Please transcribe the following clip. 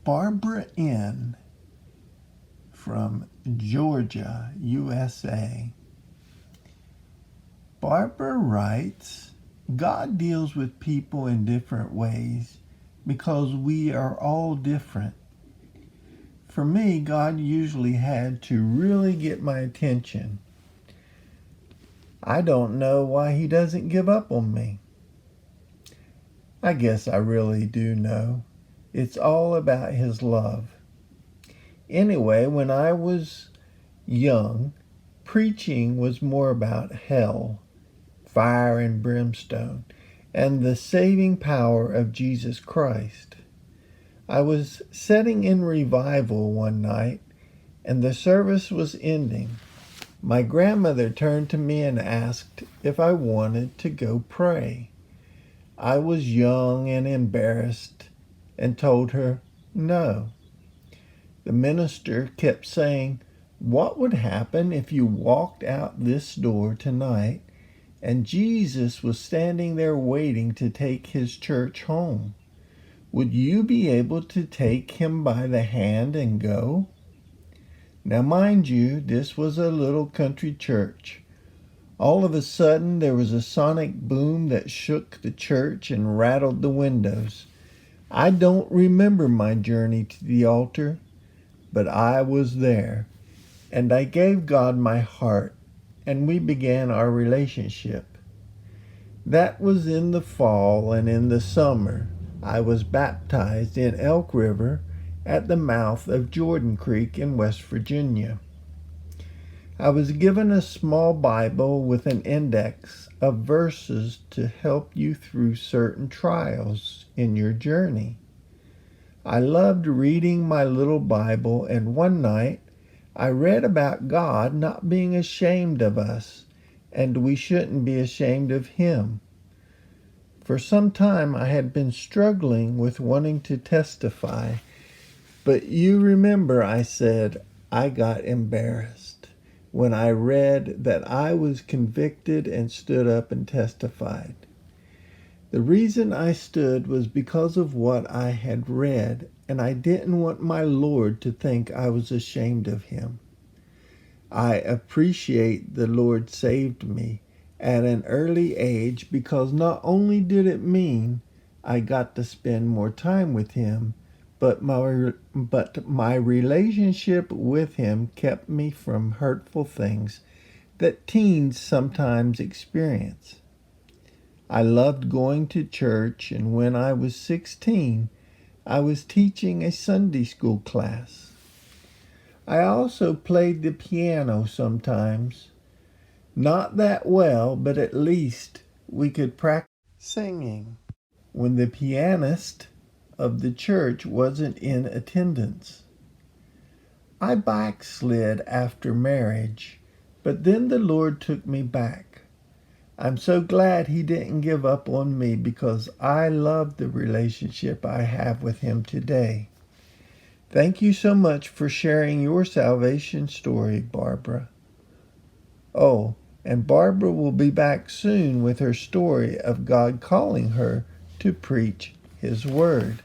Barbara N. from Georgia, USA. Barbara writes, God deals with people in different ways because we are all different. For me, God usually had to really get my attention. I don't know why he doesn't give up on me. I guess I really do know. It's all about his love. Anyway, when I was young, preaching was more about hell, fire and brimstone, and the saving power of Jesus Christ. I was sitting in revival one night, and the service was ending. My grandmother turned to me and asked if I wanted to go pray. I was young and embarrassed and told her no. The minister kept saying, "What would happen if you walked out this door tonight and Jesus was standing there waiting to take his church home? Would you be able to take him by the hand and go?" Now, mind you, this was a little country church. All of a sudden, there was a sonic boom that shook the church and rattled the windows. I don't remember my journey to the altar, but I was there, and I gave God my heart, and we began our relationship. That was in the fall, and in the summer, I was baptized in Elk River at the mouth of Jordan Creek in West Virginia. I was given a small Bible with an index of verses to help you through certain trials in your journey. I loved reading my little Bible, and one night I read about God not being ashamed of us, and we shouldn't be ashamed of him. For some time I had been struggling with wanting to testify, but you remember I said I got embarrassed when I read that I was convicted and stood up and testified. The reason I stood was because of what I had read, and I didn't want my Lord to think I was ashamed of him. I appreciate the Lord saved me at an early age because not only did it mean I got to spend more time with him, but my relationship with him kept me from hurtful things that teens sometimes experience. I loved going to church, and when I was 16, I was teaching a Sunday school class. I also played the piano sometimes. Not that well, but at least we could practice singing when the pianist of the church wasn't in attendance. I backslid after marriage, but then the Lord took me back. I'm so glad he didn't give up on me because I love the relationship I have with him today. Thank you so much for sharing your salvation story, Barbara. Oh, and Barbara will be back soon with her story of God calling her to preach his word.